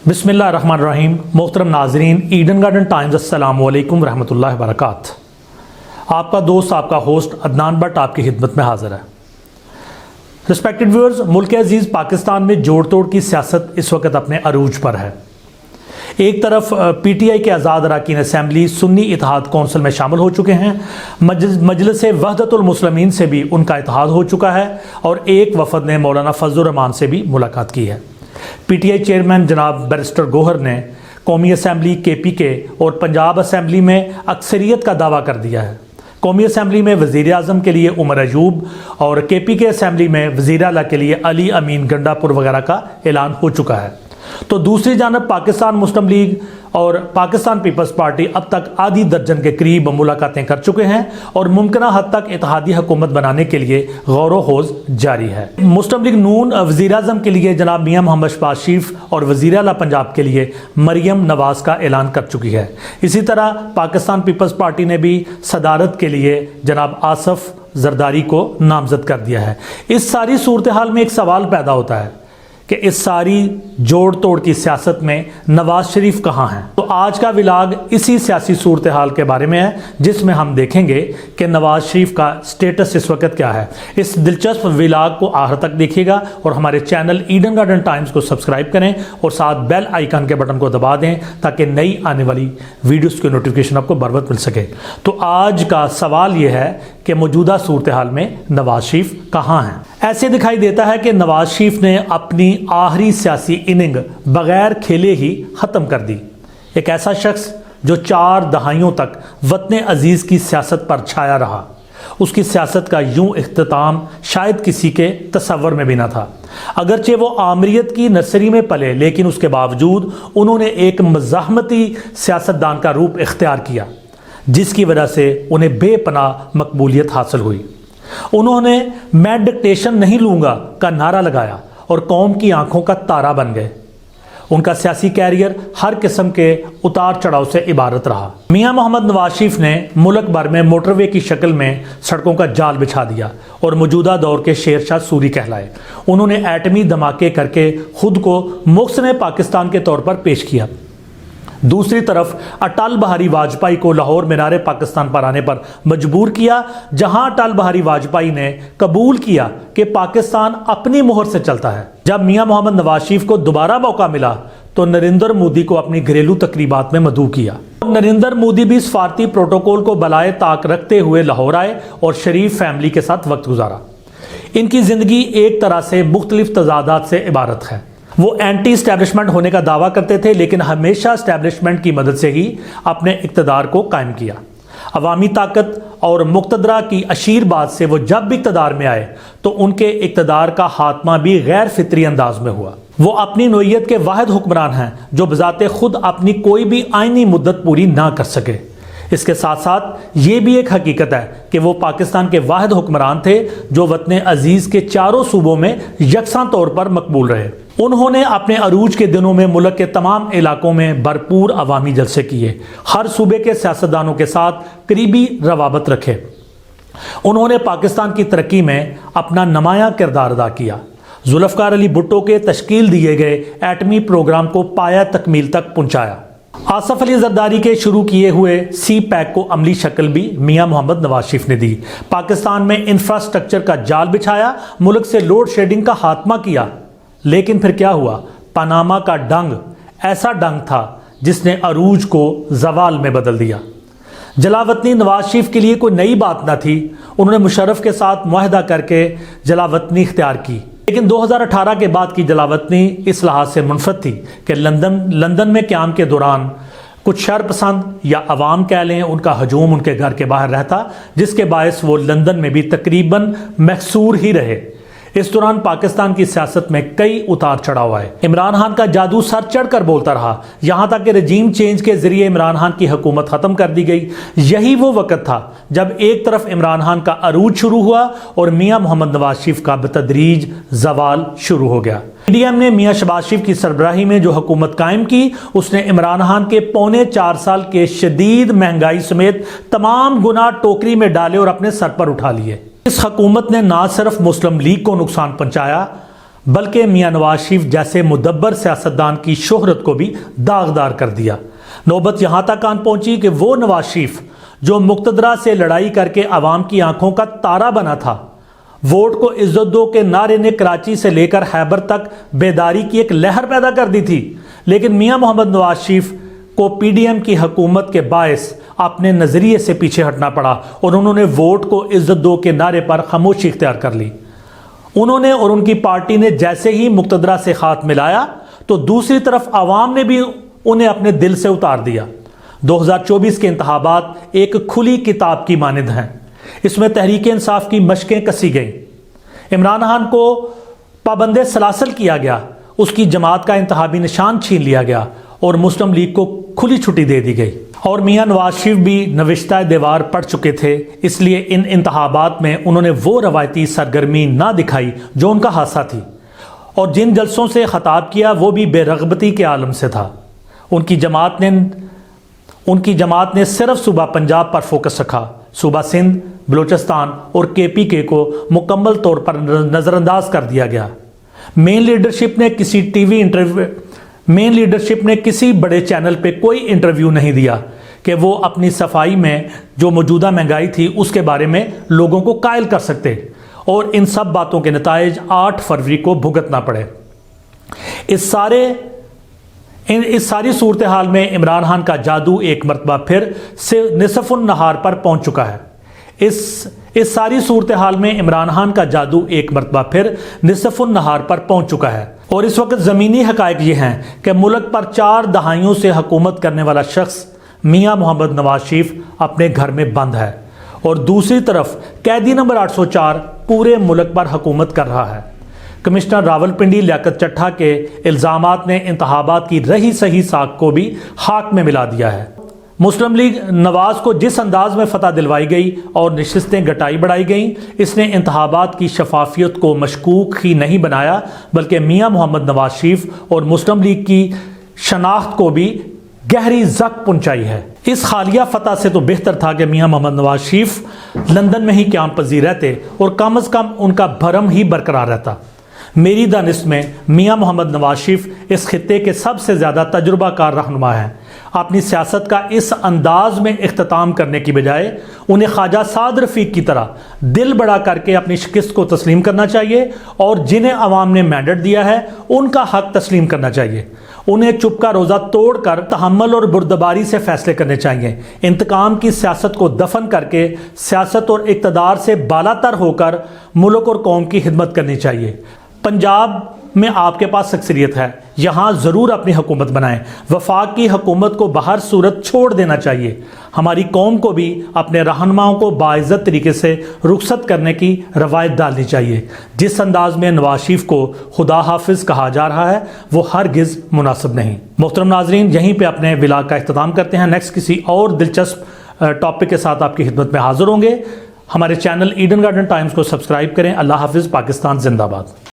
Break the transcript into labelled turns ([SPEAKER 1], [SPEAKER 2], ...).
[SPEAKER 1] बिस्मिल्लाहिर्रहमानिर्रहीम। मोहतरम नाजरीन, ईडन गार्डन टाइम्स अस्सलाम वालेकुम रहमतुल्लाहि वबरकातुहू। आपका दोस्त, आपका होस्ट अदनान भट्ट आपकी खिदमत में हाजिर है। रिस्पेक्टेड व्यूअर्स, मुल्क अजीज़ पाकिस्तान में जोड़ तोड़ की सियासत इस वक्त अपने अरूज पर है। एक तरफ PTI के आज़ाद अरकान असम्बली सुन्नी इत्तेहाद कौंसिल में शामिल हो चुके हैं, मजलिस वहदतुल मुस्लिमीन से भी उनका इत्तेहाद हो चुका है और एक वफद ने मौलाना फजलुर रहमान से भी मुलाकात की है। PTI चेयरमैन जनाब बैरिस्टर गौहर ने कौमी असम्बली KPK और पंजाब असम्बली में अक्सरियत का दावा कर दिया है। कौमी असम्बली में वज़ीर आज़म के लिए उमर अयूब और KPK असम्बली में वज़ीर आला के लिए अली अमीन गंडापुर वगैरह का ऐलान हो चुका है। तो दूसरी जानब पाकिस्तान मुस्लिम लीग और पाकिस्तान पीपल्स पार्टी अब तक आधी दर्जन के करीब मुलाकातें कर चुके हैं और मुमकिना हद तक इत्तेहादी हुकूमत बनाने के लिए गौर खोज जारी है। मुस्लिम लीग नून वज़ीर आज़म के लिए जनाब मियाँ मोहम्मद शहबाज शरीफ और वज़ीर आला पंजाब के लिए मरियम नवाज़ का ऐलान कर चुकी है। इसी तरह पाकिस्तान पीपल्स पार्टी ने भी सदारत के लिए जनाब आसफ जरदारी को नामजद कर दिया है। इस सारी सूरत हाल में एक सवाल पैदा होता है कि इस सारी जोड़ तोड़ की सियासत में नवाज शरीफ कहाँ हैं। तो आज का विलाग इसी सियासी सूरत हाल के बारे में है, जिसमें हम देखेंगे कि नवाज शरीफ का स्टेटस इस वक्त क्या है। इस दिलचस्प विलाग को आखिर तक देखिएगा और हमारे चैनल ईडन गार्डन टाइम्स को सब्सक्राइब करें और साथ बेल आइकन के बटन को दबा दें ताकि नई आने वाली वीडियोस की नोटिफिकेशन आपको बर वक्त मिल सके। तो आज का सवाल यह है कि मौजूदा सूरत हाल में नवाज शरीफ कहाँ हैं। ऐसे दिखाई देता है कि नवाज शरीफ ने अपनी आखिरी सियासी इनिंग बगैर खेले ही ख़त्म कर दी। एक ऐसा शख्स जो 4 दहाइयों तक वतन अजीज़ की सियासत पर छाया रहा, उसकी सियासत का यूं इख्तिताम शायद किसी के तसव्वुर में भी ना था। अगरचे वो आमरीत की नर्सरी में पले, लेकिन उसके बावजूद उन्होंने एक मज़ाहमती सियासतदान का रूप इख्तियार किया, जिसकी वजह से उन्हें बेपनाह मकबूलियत हासिल हुई। उन्होंने मैं डिक्टेशन नहीं लूँगा का नारा लगाया और कौम की आंखों का तारा बन गए। उनका सियासी कैरियर हर किस्म के उतार चढ़ाव से इबारत रहा। मियां मोहम्मद नवाज शरीफ ने मुल्क भर में मोटरवे की शक्ल में सड़कों का जाल बिछा दिया और मौजूदा दौर के शेरशाह सूरी कहलाए। उन्होंने एटमी धमाके करके खुद को मुहसिन पाकिस्तान के तौर पर पेश किया। दूसरी तरफ अटल बिहारी वाजपेयी को लाहौर मीनार पाकिस्तान पर आने पर मजबूर किया, जहां अटल बिहारी वाजपेयी ने कबूल किया कि पाकिस्तान अपनी मोहर से चलता है। जब मियां मोहम्मद नवाज शरीफ को दोबारा मौका मिला तो नरेंद्र मोदी को अपनी घरेलू तकरीबात में मदऊ किया। नरेंद्र मोदी भी सफारती प्रोटोकॉल को बलाए ताक रखते हुए लाहौर आए और शरीफ फैमिली के साथ वक्त गुजारा। इनकी जिंदगी एक तरह से मुख्तलिफ तजादात से इबारत है। वो एंटी इस्टेब्लिशमेंट होने का दावा करते थे, लेकिन हमेशा इस्टेब्लिशमेंट की मदद से ही अपने इक़्तिदार को कायम किया। अवामी ताकत और मुक़्तदरा की अशीरबाद से वो जब भी इक़्तिदार में आए तो उनके इक़्तिदार का खात्मा भी गैर फितरी अंदाज में हुआ। वो अपनी नोयत के वाहिद हुक्मरान हैं जो बज़ाते खुद अपनी कोई भी आइनी मुद्दत पूरी ना कर सके। इसके साथ साथ ये भी एक हकीकत है कि वो पाकिस्तान के वाहिद हुक्मरान थे जो वतन अजीज़ के चारों सूबों में यकसां तौर पर मकबूल रहे। उन्होंने अपने अरूज के दिनों में मुल्क के तमाम इलाकों में भरपूर अवामी जलसे किए, हर सूबे के सियासतदानों के साथ करीबी रवाबत रखे। उन्होंने पाकिस्तान की तरक्की में अपना नुमायां किरदार अदा किया। जुल्फ़िकार अली भुट्टो के तश्कील दिए गए एटमी प्रोग्राम को पाया तकमील तक पहुँचाया। आसफ अली जरदारी के शुरू किए हुए CPEC को अमली शक्ल भी मियां मोहम्मद नवाज शरीफ ने दी। पाकिस्तान में इंफ्रास्ट्रक्चर का जाल बिछाया, मुल्क से लोड शेडिंग का खात्मा किया। लेकिन फिर क्या हुआ? पनामा का डंग ऐसा डंग था जिसने अरूज को जवाल में बदल दिया। जलावतनी नवाज शरीफ के लिए कोई नई बात न थी। उन्होंने मुशर्रफ के साथ मुआहदा करके जलावतनी इख्तियार की, लेकिन 2018 के बाद की जलावतनी इस लिहाज से मुनफरद थी कि लंदन में क़याम के दौरान कुछ शरपसंद या अवाम कह लें, उनका हजूम उनके घर के बाहर रहता, जिसके बायस वो लंदन में भी तकरीबन महसूर ही रहे। इस दौरान पाकिस्तान की सियासत में कई उतार चढ़ाव आए। इमरान खान का जादू सर चढ़ कर बोलता रहा, यहाँ तक कि रजीम चेंज के जरिए इमरान खान की हुकूमत ख़त्म कर दी गई। यही वो वक्त था जब एक तरफ इमरान खान का अरूज शुरू हुआ और मियां मोहम्मद नवाज शरीफ का बतदरीज जवाल शुरू हो गया। PDM ने मियां शहबाज शरीफ की सरबराही में जो हुकूमत कायम की, उसने इमरान खान के पौने 4 साल के शदीद महंगाई समेत तमाम गुनाह टोकरी में डाले और अपने सर पर उठा लिए। इस हुकूमत ने ना सिर्फ मुस्लिम लीग को नुकसान पहुंचाया बल्कि मियां नवाज शरीफ जैसे मुदब्बर सियासतदान की शोहरत को भी दागदार कर दिया। नौबत यहाँ तक आन पहुंची कि वो नवाज शरीफ जो मुक्तदरा से लड़ाई करके आवाम की आंखों का तारा बना था, वोट को इज्जत दो के नारे ने कराची से लेकर खैबर तक बेदारी की एक लहर पैदा कर दी थी, लेकिन मियां मोहम्मद नवाज शरीफ को पीडीएम की हुकूमत के बायस अपने नज़रिए से पीछे हटना पड़ा और उन्होंने वोट को इज्जत दो के नारे पर खामोशी इख्तियार कर ली। उन्होंने और उनकी पार्टी ने जैसे ही मुक्तदरा से हाथ मिलाया तो दूसरी तरफ आवाम ने भी उन्हें अपने दिल से उतार दिया। 2024 के इंतखाबात एक खुली किताब की मानिंद हैं। इसमें तहरीक इंसाफ की मशकें कसी गईं, इमरान खान को पाबंदे सलासल किया गया, उसकी जमात का इंतखाबी निशान छीन लिया गया और मुस्लिम लीग को खुली छुट्टी दे दी गई। और मियां नवाज शरीफ भी नविश्ता दीवार पढ़ चुके थे, इसलिए इन इंतखाबात में उन्होंने वो रवायती सरगर्मी ना दिखाई जो उनका हादसा थी, और जिन जलसों से खताब किया वो भी बेरगबती के आलम से था। उनकी जमात ने सिर्फ सूबा पंजाब पर फोकस रखा। सूबा सिंध, बलूचिस्तान और KPK को मुकम्मल तौर पर नज़रअंदाज कर दिया गया। मेन लीडरशिप ने किसी बड़े चैनल पे कोई इंटरव्यू नहीं दिया कि वो अपनी सफाई में जो मौजूदा महंगाई थी उसके बारे में लोगों को कायल कर सकते, और इन सब बातों के नताइज 8 फरवरी को भुगतना पड़े। इस सारी सूरत हाल में इमरान खान का जादू एक मरतबा फिर से निसफुन नहार पर पहुंच चुका है। इस सारी सूरत हाल में इमरान खान का जादू एक मरतबा फिर निसफुन नहार पर पहुंच चुका है, और इस वक्त ज़मीनी हकायक ये हैं कि मुल्क पर 4 दहाइयों से हुकूमत करने वाला शख्स मियां मोहम्मद नवाज शरीफ अपने घर में बंद है, और दूसरी तरफ कैदी नंबर 804 पूरे मुल्क पर हुकूमत कर रहा है। कमिश्नर रावलपिंडी लियाकत चट्ठा के इल्ज़ामात ने इंतखाबात की रही सही साख को भी खाक में मिला दिया है। मुस्लिम लीग नवाज को जिस अंदाज में फतह दिलवाई गई और नशिस्तें घटाई बढ़ाई गईं, इसने इंतखाबात की शफाफियत को मशकूक ही नहीं बनाया, बल्कि मियां मोहम्मद नवाज शरीफ और मुस्लिम लीग की शनाख्त को भी गहरी जख्म पहुंचाई है। इस खालिया फतह से तो बेहतर था कि मियां मोहम्मद नवाज शरीफ लंदन में ही क़याम पजीर रहते और कम अज़ कम उनका भरम ही बरकरार रहता। मेरी दानिश में मियां मोहम्मद नवाज शरीफ इस खित्ते के सबसे ज़्यादा तजुर्बाकार रहनुमा हैं। अपनी सियासत का इस अंदाज में इख्तिताम करने की बजाय उन्हें ख्वाजा साद रफ़ीक की तरह दिल बड़ा करके अपनी शिकस्त को तस्लीम करना चाहिए, और जिन्हें अवाम ने मैंडेट दिया है उनका हक तस्लीम करना चाहिए। उन्हें चुप का रोज़ा तोड़ कर तहम्मुल और बुर्दबारी से फैसले करने चाहिए। इंतकाम की सियासत को दफन करके सियासत और इक़्तिदार से बालातर होकर मुल्क और कौम की खिदमत करनी चाहिए। पंजाब में आपके पास अक्सरियत है, यहाँ ज़रूर अपनी हुकूमत बनाएं। वफाक की हुकूमत को बाहर सूरत छोड़ देना चाहिए। हमारी कौम को भी अपने रहनुमाओं को बाइज़्ज़त तरीके से रुखसत करने की रवायत डालनी चाहिए। जिस अंदाज में नवाज शरीफ को खुदा हाफिज़ कहा जा रहा है वो हरगिज़ मुनासिब नहीं। मोहतरम नाज़रीन, यहीं पर अपने व्लॉग का इख्तिताम करते हैं। नेक्स्ट किसी और दिलचस्प टॉपिक के साथ आपकी खिदमत में हाजिर होंगे। हमारे चैनल ईडन गार्डन टाइम्स को सब्सक्राइब करें। अल्लाह हाफिज़। पाकिस्तान जिंदाबाद।